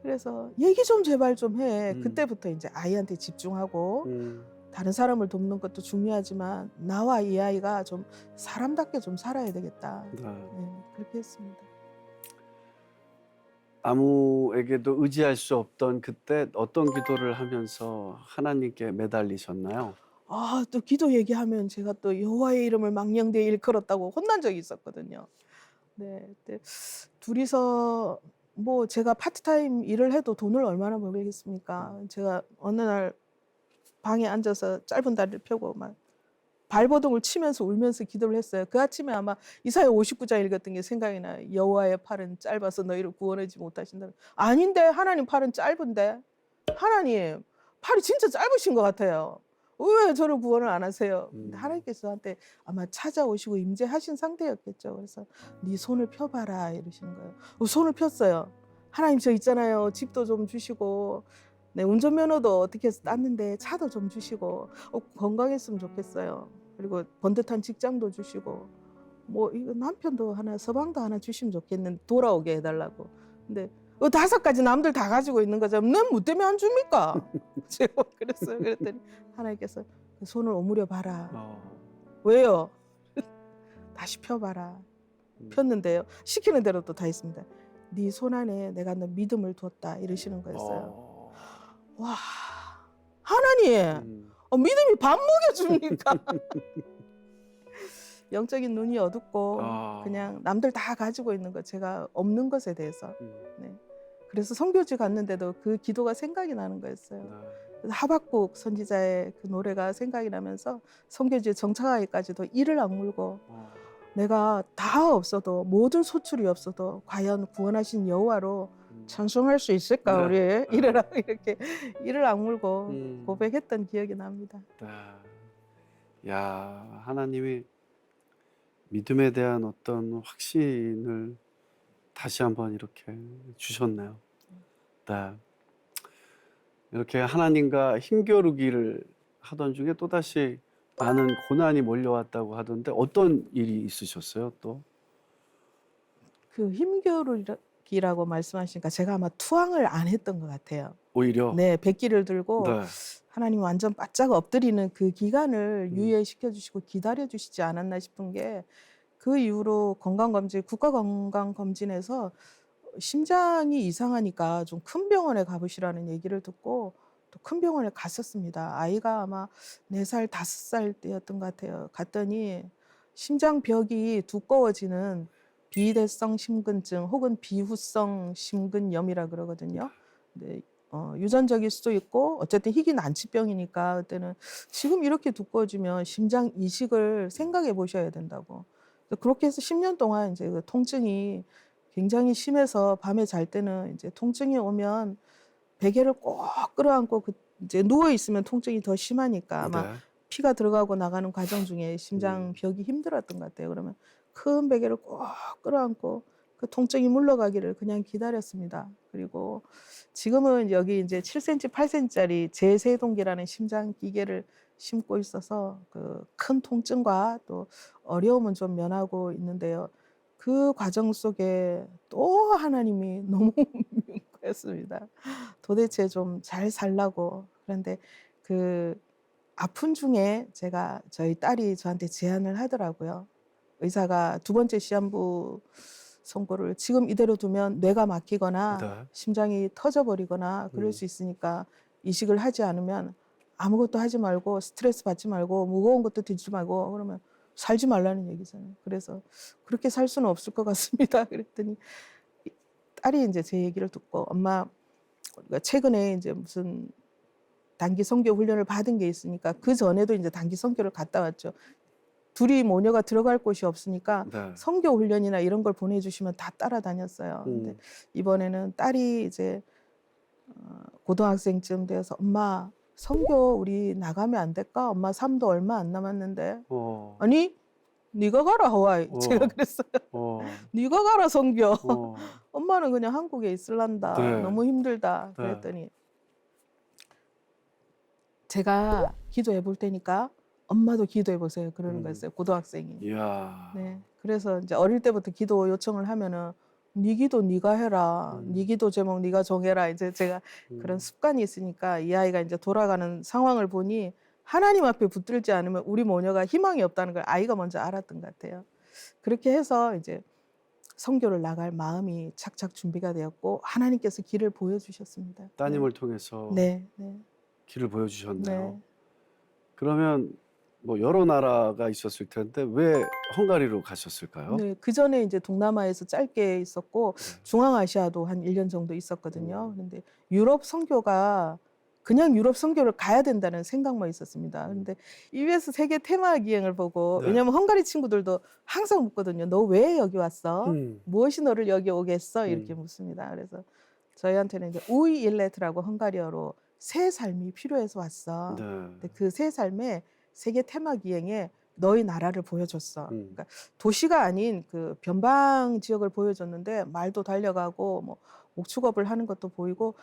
그래서 얘기 좀 제발 좀 해. 음. 그때부터 이제 아이한테 집중하고 음. 다른 사람을 돕는 것도 중요하지만 나와 이 아이가 좀 사람답게 좀 살아야 되겠다. 네. 그렇게 했습니다. 아무에게도 의지할 수 없던 그때 어떤 기도를 하면서 하나님께 매달리셨나요? 또 기도 얘기하면 제가 또 여호와의 이름을 망령되이 일컬었다고 혼난 적이 있었거든요. 네, 그때 둘이서 뭐 제가 파트타임 일을 해도 돈을 얼마나 벌겠습니까? 제가 어느 날 방에 앉아서 짧은 다리를 펴고 막 발버둥을 치면서 울면서 기도를 했어요. 그 아침에 아마 이사야 59장 읽었던 게 생각이 나요. 여호와의 팔은 짧아서 너희를 구원하지 못하신다. 아닌데 하나님 팔은 짧은데 하나님 팔이 진짜 짧으신 것 같아요. 왜 저를 구원을 안 하세요? 근데 하나님께서 저한테 아마 찾아오시고 임재하신 상태였겠죠. 그래서 네 손을 펴봐라 이러시는 거예요. 손을 폈어요. 하나님 저 있잖아요. 집도 좀 주시고 네, 운전면허도 어떻게 해서 땄는데 차도 좀 주시고 건강했으면 좋겠어요. 그리고 번듯한 직장도 주시고 뭐 이거 남편도 하나 서방도 하나 주시면 좋겠는데 돌아오게 해달라고. 근데 5가지 남들 다 가지고 있는 거잖아요. 넌뭐 때문에 안 줍니까? 제가 그랬어요. 그랬더니 하나님께서 그 손을 오므려 봐라. 왜요? 다시 펴봐라. 폈는데요. 시키는 대로 또 다 했습니다. 네 손 안에 내가 너 믿음을 두었다 이러시는 거였어요. 와, 하나님, 믿음이 밥 먹여줍니까? 영적인 눈이 어둡고 그냥 남들 다 가지고 있는 것, 제가 없는 것에 대해서. 네. 그래서 선교지 갔는데도 그 기도가 생각이 나는 거였어요. 그래서 하박국 선지자의 그 노래가 생각이 나면서 선교지에 정착하기까지도 이를 악물고 내가 다 없어도 모든 소출이 없어도 과연 구원하신 여호와로 찬송할 수 있을까 우리 이렇게 이를 악물고 고백했던 기억이 납니다. 야, 하나님이 믿음에 대한 어떤 확신을 다시 한번 이렇게 주셨네요. 네. 이렇게 하나님과 힘겨루기를 하던 중에 또다시 많은 고난이 몰려왔다고 하던데 어떤 일이 있으셨어요, 또? 그 힘겨루기라고 말씀하시니까 제가 아마 투항을 안 했던 것 같아요. 오히려? 네, 백기를 들고 네. 하나님 완전 바짝 엎드리는 그 기간을 유예시켜 주시고 기다려 주시지 않았나 싶은 게 그 이후로 건강검진, 국가건강검진에서 심장이 이상하니까 좀 큰 병원에 가보시라는 얘기를 듣고 또 큰 병원에 갔었습니다. 아이가 아마 4살, 5살 때였던 것 같아요. 갔더니 심장벽이 두꺼워지는 비대성 심근증 혹은 비후성 심근염이라 그러거든요. 근데 유전적일 수도 있고 어쨌든 희귀 난치병이니까 그때는 지금 이렇게 두꺼워지면 심장 이식을 생각해 보셔야 된다고. 그렇게 해서 10년 동안 이제 그 통증이 굉장히 심해서 밤에 잘 때는 이제 통증이 오면 베개를 꼭 끌어안고 이제 누워 있으면 통증이 더 심하니까 아마 네. 피가 들어가고 나가는 과정 중에 심장 음. 벽이 힘들었던 것 같아요. 그러면 큰 베개를 꼭 끌어안고 그 통증이 물러가기를 그냥 기다렸습니다. 그리고 지금은 여기 이제 7cm, 8cm짜리 제세동기라는 심장 기계를 심고 있어서 그 큰 통증과 또 어려움은 좀 면하고 있는데요. 그 과정 속에 또 하나님이 너무 없는 거였습니다. 도대체 좀 잘 살라고. 그런데 그 아픈 중에 제가 저희 딸이 저한테 제안을 하더라고요. 의사가 두 번째 시한부 선고를 지금 이대로 두면 뇌가 막히거나 네. 심장이 터져버리거나 그럴 수 있으니까 이식을 하지 않으면 아무것도 하지 말고 스트레스 받지 말고 무거운 것도 들지 말고 그러면 살지 말라는 얘기잖아요. 그래서 그렇게 살 수는 없을 것 같습니다. 그랬더니 딸이 이제 제 얘기를 듣고 엄마 우리가 최근에 이제 무슨 단기 선교 훈련을 받은 게 있으니까 그 전에도 이제 단기 선교를 갔다 왔죠. 둘이 모녀가 들어갈 곳이 없으니까 네. 선교 훈련이나 이런 걸 보내주시면 다 따라다녔어요. 근데 이번에는 딸이 이제 고등학생쯤 돼서 엄마 선교 우리 나가면 안 될까? 엄마 삶도 얼마 안 남았는데. 어. 아니 네가 가라 하와이. 제가 어. 그랬어요. 어. 네가 가라 선교. 어. 엄마는 그냥 한국에 있을란다. 네. 너무 힘들다. 네. 그랬더니 제가 기도해 볼 테니까 엄마도 기도해 보세요. 그러는 거였어요. 고등학생이. 이야. 네. 그래서 이제 어릴 때부터 기도 요청을 하면은 네 기도 네가 해라. 네 기도 제목 네가 정해라. 이제 제가 그런 습관이 있으니까 이 아이가 이제 돌아가는 상황을 보니 하나님 앞에 붙들지 않으면 우리 모녀가 희망이 없다는 걸 아이가 먼저 알았던 것 같아요. 그렇게 해서 이제 선교를 나갈 마음이 착착 준비가 되었고 하나님께서 길을 보여주셨습니다. 네. 따님을 통해서 네, 네, 길을 보여주셨네요. 네. 그러면 뭐 여러 나라가 있었을 텐데 왜 헝가리로 가셨을까요? 네, 그 전에 이제 동남아에서 짧게 있었고 네. 중앙아시아도 한 1년 정도 있었거든요. 근데 유럽 선교가 그냥 유럽 선교를 가야 된다는 생각만 있었습니다. 근데 EBS 세계 테마 기행을 보고 네. 왜냐면 헝가리 친구들도 항상 묻거든요. 너 왜 여기 왔어? 무엇이 너를 여기 오게 했어? 이렇게 묻습니다. 그래서 저희한테는 이제 우이 일레트라고 헝가리어로 새 삶이 필요해서 왔어. 네. 근데 그 새 삶에 세계 테마 기행에 너희 나라를 보여줬어. 그러니까 도시가 아닌 그 변방 지역을 보여줬는데 말도 달려가고 뭐 목축업을 하는 것도 보이고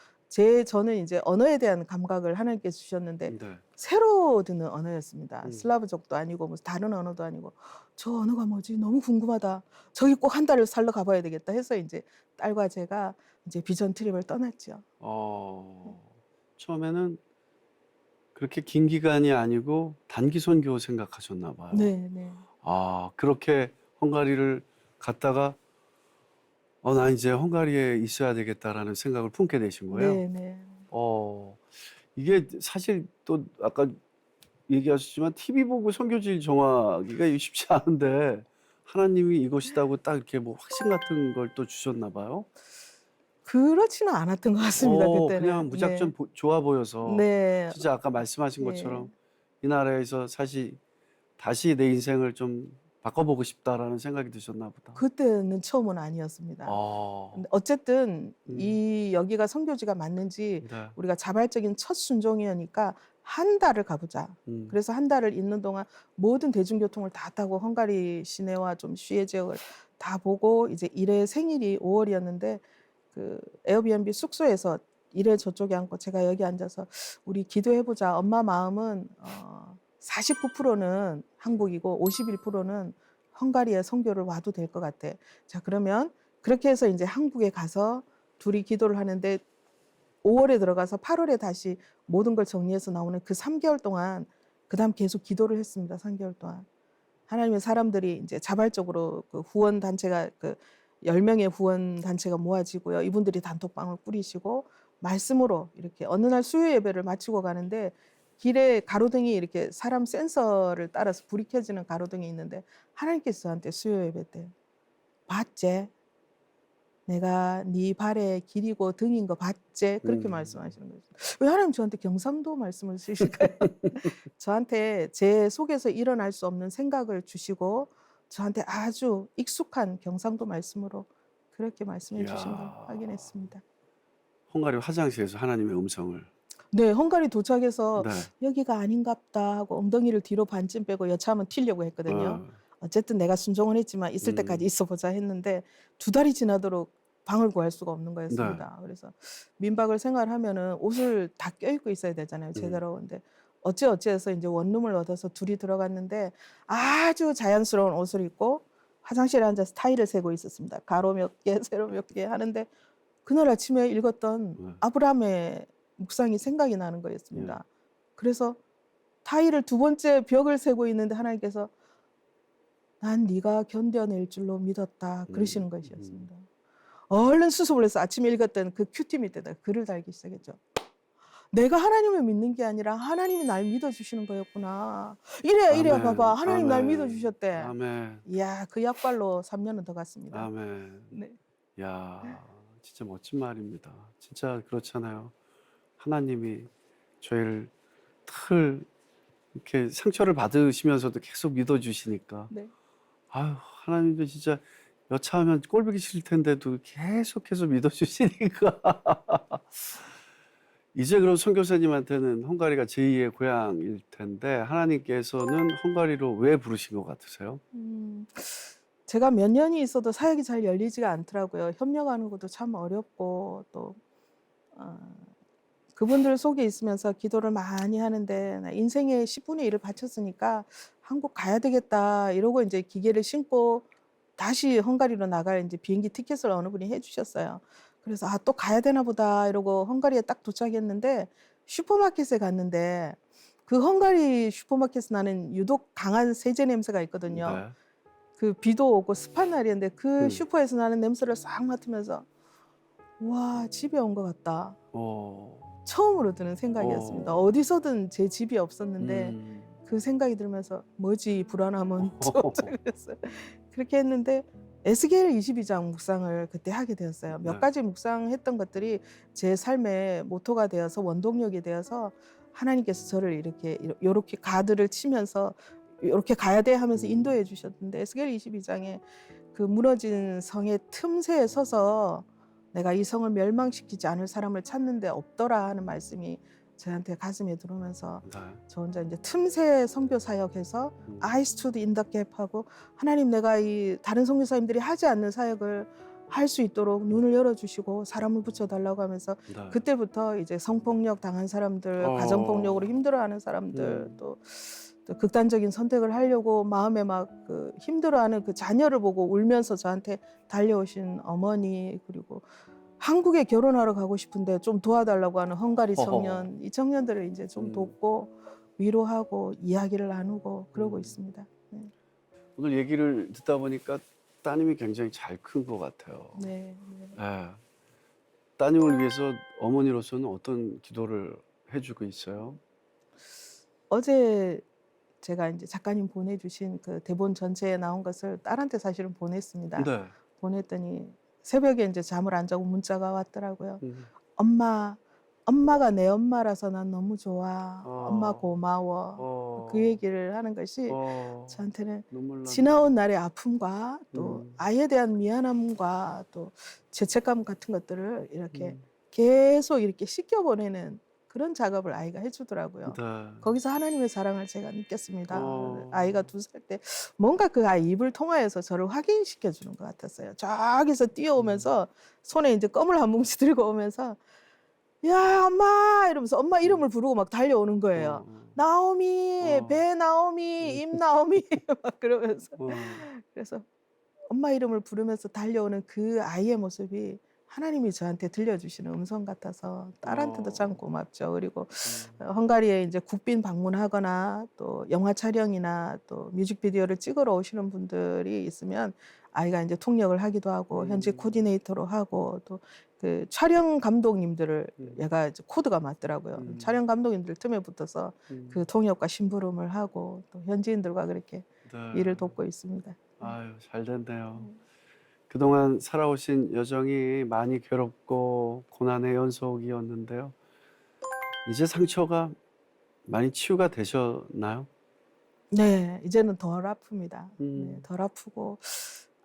저는 이제 언어에 대한 감각을 하나님께서 주셨는데 네. 새로 듣는 언어였습니다. 슬라브족도 아니고 무슨 다른 언어도 아니고 저 언어가 뭐지? 너무 궁금하다. 저기 꼭 한 달을 살러 가봐야 되겠다 해서 이제 딸과 제가 이제 비전 트립을 떠났죠. 처음에는 그렇게 긴 기간이 아니고 단기 선교 생각하셨나 봐요. 네, 네. 그렇게 헝가리를 갔다가 나 이제 헝가리에 있어야 되겠다라는 생각을 품게 되신 거예요. 네, 네. 이게 사실 또 아까 얘기하셨지만 TV 보고 선교지 정하기가 쉽지 않은데 하나님이 이것이다고 딱 이렇게 뭐 확신 같은 걸 또 주셨나 봐요. 그렇지는 않았던 것 같습니다. 그때는. 그냥 무작정 네. 좋아 보여서 네. 진짜 아까 말씀하신 예. 것처럼 이 나라에서 사실 다시 내 인생을 좀 바꿔보고 싶다라는 생각이 드셨나 보다. 그때는 처음은 아니었습니다. 근데 어쨌든 여기가 선교지가 맞는지 네. 우리가 자발적인 첫 순종이니까 한 달을 가보자. 그래서 한 달을 있는 동안 모든 대중교통을 다 타고 헝가리 시내와 좀 시외 지역을 다 보고 이제 일의 생일이 5월이었는데 그 에어비앤비 숙소에서 일에 저쪽에 앉고 제가 여기 앉아서 우리 기도해보자. 엄마 마음은 49%는 한국이고 51%는 헝가리에 선교를 와도 될 것 같아. 자, 그러면 그렇게 해서 이제 한국에 가서 둘이 기도를 하는데 5월에 들어가서 8월에 다시 모든 걸 정리해서 나오는 그 3개월 동안 그다음 계속 기도를 했습니다. 3개월 동안. 하나님의 사람들이 이제 자발적으로 그 후원 단체가 그 10명의 후원 단체가 모아지고요. 이분들이 단톡방을 꾸리시고 말씀으로 이렇게 어느 날 수요 예배를 마치고 가는데 길에 가로등이 이렇게 사람 센서를 따라서 불이 켜지는 가로등이 있는데 하나님께서 저한테 수요 예배 때 봤제? 내가 네 발의 길이고 등인 거 봤제? 그렇게 말씀하시는 거죠. 왜 하나님 저한테 경상도 말씀을 쓰실까요? 저한테 제 속에서 일어날 수 없는 생각을 주시고 저한테 아주 익숙한 경상도 말씀으로 그렇게 말씀해 주신 걸 이야. 확인했습니다. 헝가리 화장실에서 하나님의 음성을. 네, 헝가리 도착해서 네. 여기가 아닌갑다 하고 엉덩이를 뒤로 반쯤 빼고 여차하면 튀려고 했거든요. 어. 어쨌든 내가 순종을 했지만 있을 때까지 음. 있어 보자 했는데 2달이 지나도록 방을 구할 수가 없는 네. 거였습니다. 그래서 민박을 생활하면은 옷을 다 껴입고 있어야 되잖아요. 음. 제대로. 근데 어찌어찌해서 이제 원룸을 얻어서 둘이 들어갔는데 아주 자연스러운 옷을 입고 화장실에 앉아서 타일을 세고 있었습니다. 가로 몇 개, 세로 몇 개 하는데 그날 아침에 읽었던 네. 아브라함의 묵상이 생각이 나는 예. 거였습니다. 그래서 타일을 2번째 벽을 세고 있는데 하나님께서 난 네가 견뎌낼 줄로 믿었다 그러시는 음. 것이었습니다. 얼른 수습을 해서 아침에 읽었던 그 큐티 밑에다 글을 달기 시작했죠. 내가 하나님을 믿는 게 아니라 하나님이 날 믿어주시는 거였구나. 이래야 봐봐. 아멘. 하나님 날 아멘. 믿어주셨대. 아멘. 이야, 그 약발로 3년은 더 갔습니다. 아멘. 네. 야, 진짜 멋진 말입니다. 진짜 그렇잖아요. 하나님이 저희를 늘 이렇게 상처를 받으시면서도 계속 믿어주시니까. 네. 아유, 하나님도 진짜 여차하면 꼴보기 싫을 텐데도 계속해서 믿어주시니까. 이제 그럼 선교사님한테는 헝가리가 제2의 고향일 텐데 하나님께서는 헝가리로 왜 부르신 것 같으세요? 제가 몇 년이 있어도 사역이 잘 열리지가 않더라고요. 협력하는 것도 참 어렵고 또 어, 그분들 속에 있으면서 기도를 많이 하는데 나 인생의 10분의 1을 바쳤으니까 한국 가야 되겠다 이러고 이제 기계를 신고 다시 헝가리로 나갈 이제 비행기 티켓을 어느 분이 해주셨어요. 그래서 아, 또 가야 되나 보다 이러고 헝가리에 딱 도착했는데 슈퍼마켓에 갔는데 그 헝가리 슈퍼마켓에 나는 유독 강한 세제 냄새가 있거든요. 네. 그 비도 오고 습한 날이었는데 그 음. 슈퍼에서 나는 냄새를 싹 맡으면서 와, 집에 온 것 같다. 어. 처음으로 드는 생각이었습니다. 어디서든 제 집이 없었는데 음. 그 생각이 들면서 뭐지 불안함은 그랬어요. 그렇게 했는데 에스겔 22장 묵상을 그때 하게 되었어요. 몇 네. 가지 묵상했던 것들이 제 삶의 모토가 되어서 원동력이 되어서 하나님께서 저를 이렇게 가드를 치면서 이렇게 가야 돼 하면서 인도해 주셨는데 에스겔 22장에 그 무너진 성의 틈새에 서서 내가 이 성을 멸망시키지 않을 사람을 찾는데 없더라 하는 말씀이 저한테 가슴에 들어오면서 네. 저 혼자 이제 틈새 선교 사역해서 I stood in the gap 하고 하나님 내가 이 다른 선교사님들이 하지 않는 사역을 할 수 있도록 눈을 열어주시고 사람을 붙여달라고 하면서 네. 그때부터 이제 성폭력 당한 사람들, 가정폭력으로 힘들어하는 사람들 또 극단적인 선택을 하려고 마음에 막 그 힘들어하는 그 자녀를 보고 울면서 저한테 달려오신 어머니 그리고 한국에 결혼하러 가고 싶은데 좀 도와달라고 하는 헝가리 청년 이 청년들을 이제 좀 돕고 위로하고 이야기를 나누고 그러고 있습니다. 네. 오늘 얘기를 듣다 보니까 따님이 굉장히 잘 큰 것 같아요. 네, 네. 예. 따님을 위해서 어머니로서는 어떤 기도를 해주고 있어요? 어제 제가 이제 작가님 보내주신 그 대본 전체에 나온 것을 딸한테 사실은 보냈습니다. 네. 보냈더니 새벽에 이제 잠을 안 자고 문자가 왔더라고요. 음. 엄마가 내 엄마라서 난 너무 좋아. 엄마 고마워. 그 얘기를 하는 것이 저한테는 눈물 난다. 지나온 날의 아픔과 또 아이에 대한 미안함과 또 죄책감 같은 것들을 이렇게 계속 이렇게 씻겨보내는 그런 작업을 아이가 해주더라고요. 네. 거기서 하나님의 사랑을 제가 느꼈습니다. 아이가 2살 때 뭔가 그 아이 입을 통하여서 저를 확인시켜 주는 것 같았어요. 저기서 뛰어오면서 손에 이제 껌을 한 뭉치 들고 오면서 야 엄마 이러면서 엄마 이름을 부르고 막 달려오는 거예요. 나오미, 배 나오미, 입 나오미 막 그러면서 그래서 엄마 이름을 부르면서 달려오는 그 아이의 모습이 하나님이 저한테 들려주시는 음성 같아서 딸한테도 참 고맙죠. 그리고 헝가리에 이제 국빈 방문하거나 또 영화 촬영이나 또 뮤직비디오를 찍으러 오시는 분들이 있으면 아이가 이제 통역을 하기도 하고 현지 코디네이터로 하고 또 그 촬영 감독님들을 얘가 이제 코드가 맞더라고요. 촬영 감독님들 틈에 붙어서 그 통역과 심부름을 하고 또 현지인들과 그렇게 네. 일을 돕고 있습니다. 아유, 잘 됐네요. 그동안 살아오신 여정이 많이 괴롭고 고난의 연속이었는데요. 이제 상처가 많이 치유가 되셨나요? 네, 이제는 덜 아픕니다. 네, 덜 아프고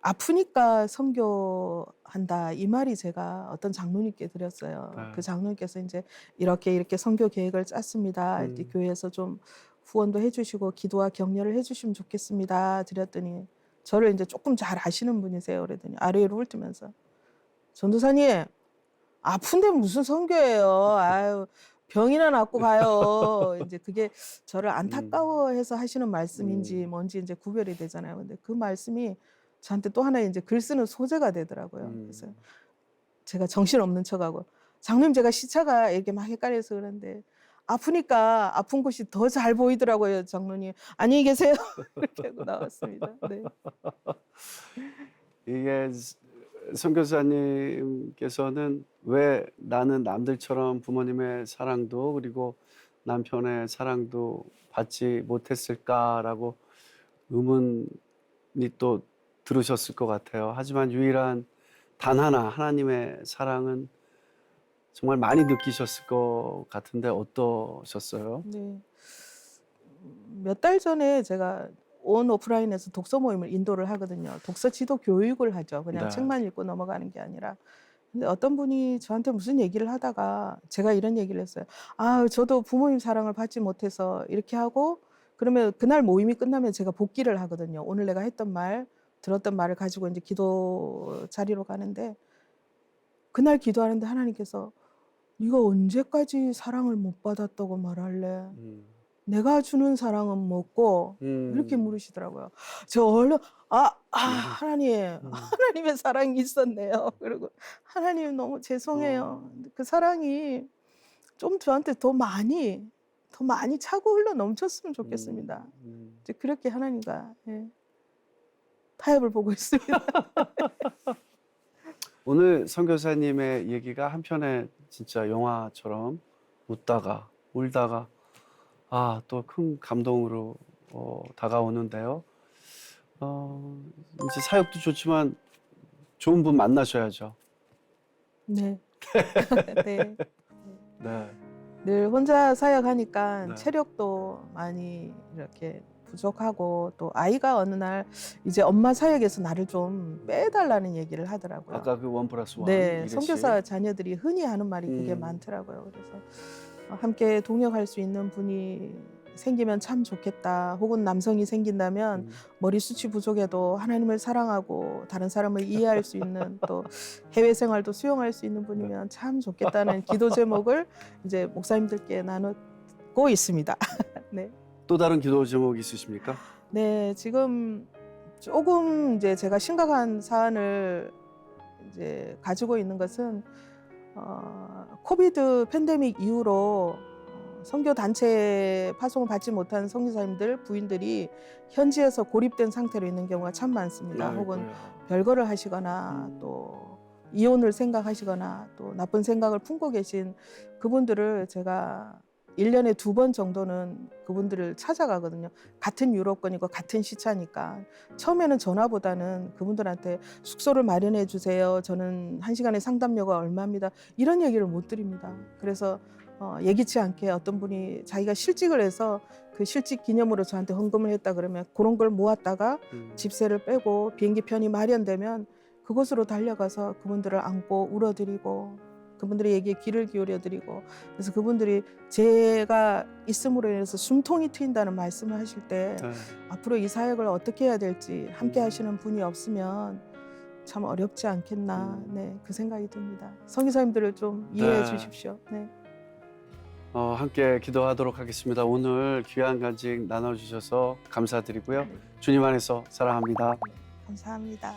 아프니까 선교한다 이 말이 제가 어떤 장로님께 드렸어요. 네. 그 장로님께서 이제 이렇게 선교 계획을 짰습니다. 이제 교회에서 좀 후원도 해주시고 기도와 격려를 해주시면 좋겠습니다. 드렸더니 저를 이제 조금 잘 아시는 분이세요. 그랬더니 아래로 훑으면서 전도사님 아픈데 무슨 선교예요? 아유 병이나 낫고 가요. 이제 그게 저를 안타까워해서 하시는 말씀인지 뭔지 이제 구별이 되잖아요. 근데 그 말씀이 저한테 또 하나의 이제 글 쓰는 소재가 되더라고요. 그래서 제가 정신없는 척하고 장로님 제가 시차가 이렇게 막 헷갈려서 그런데 아프니까 아픈 곳이 더 잘 보이더라고요. 장로님 안녕히 계세요. 이렇게 하고 나왔습니다. 네. 이게 선교사님께서는 왜 나는 남들처럼 부모님의 사랑도 그리고 남편의 사랑도 받지 못했을까라고 의문이 또 들으셨을 것 같아요. 하지만 유일한 단 하나 하나님의 사랑은 정말 많이 느끼셨을 것 같은데 어떠셨어요? 네. 몇 달 전에 제가 온 오프라인에서 독서 모임을 인도를 하거든요. 독서 지도 교육을 하죠. 그냥 네. 책만 읽고 넘어가는 게 아니라. 근데 어떤 분이 저한테 무슨 얘기를 하다가 제가 이런 얘기를 했어요. 아, 저도 부모님 사랑을 받지 못해서 이렇게 하고 그러면 그날 모임이 끝나면 제가 복기를 하거든요. 오늘 내가 했던 말, 들었던 말을 가지고 이제 기도 자리로 가는데 그날 기도하는데 하나님께서 네가 언제까지 사랑을 못 받았다고 말할래? 내가 주는 사랑은 뭐고? 이렇게 물으시더라고요. 저 얼른 하나님, 하나님의 사랑이 있었네요. 그리고 하나님 너무 죄송해요. 그 사랑이 좀 저한테 더 많이 차고 흘러 넘쳤으면 좋겠습니다. 이제 그렇게 하나님과 타협을 보고 있습니다. 오늘 선교사님의 얘기가 한편의 진짜 영화처럼 웃다가 울다가 또 큰 감동으로 다가오는데요. 이제 사역도 좋지만 좋은 분 만나셔야죠. 네. 네. 네. 늘 혼자 사역하니까 네. 체력도 많이 이렇게 부족하고 또 아이가 어느 날 이제 엄마 사역에서 나를 좀 빼달라는 얘기를 하더라고요. 아까 그 1+1 네, 이래 씨. 선교사 자녀들이 흔히 하는 말이 그게 많더라고요. 그래서 함께 동역할 수 있는 분이 생기면 참 좋겠다. 혹은 남성이 생긴다면 머리 숱이 부족해도 하나님을 사랑하고 다른 사람을 이해할 수 있는 또 해외 생활도 수용할 수 있는 분이면 참 좋겠다는 기도 제목을 이제 목사님들께 나누고 있습니다. 네. 또 다른 기도 제목 있으십니까? 네, 지금 조금 이제 제가 심각한 사안을 이제 가지고 있는 것은 코비드 팬데믹 이후로 선교 단체 파송을 받지 못한 선교사님들 부인들이 현지에서 고립된 상태로 있는 경우가 참 많습니다. 혹은 별거를 하시거나 또 이혼을 생각하시거나 또 나쁜 생각을 품고 계신 그분들을 제가 1년에 2번 정도는 그분들을 찾아가거든요. 같은 유럽권이고 같은 시차니까. 처음에는 전화보다는 그분들한테 숙소를 마련해 주세요. 저는 1시간에 상담료가 얼마입니다. 이런 얘기를 못 드립니다. 그래서 예기치 않게 어떤 분이 자기가 실직을 해서 그 실직 기념으로 저한테 헌금을 했다 그러면 그런 걸 모았다가 집세를 빼고 비행기 편이 마련되면 그곳으로 달려가서 그분들을 안고 울어드리고 그분들의 얘기에 귀를 기울여드리고 그래서 그분들이 제가 있음으로 인해서 숨통이 트인다는 말씀을 하실 때 앞으로 이 사역을 어떻게 해야 될지 함께 하시는 분이 없으면 참 어렵지 않겠나 그 생각이 듭니다. 선교사님들을 좀 이해해 주십시오. 네. 함께 기도하도록 하겠습니다. 오늘 귀한 간증 나눠주셔서 감사드리고요. 주님 안에서 사랑합니다. 감사합니다.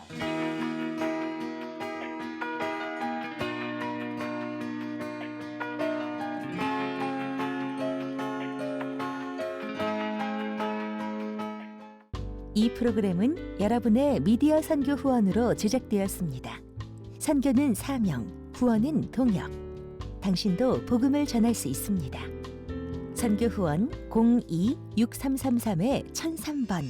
이 프로그램은 여러분의 미디어 선교 후원으로 제작되었습니다. 선교는 사명, 후원은 동역. 당신도 복음을 전할 수 있습니다. 선교 후원 02-6333-1003번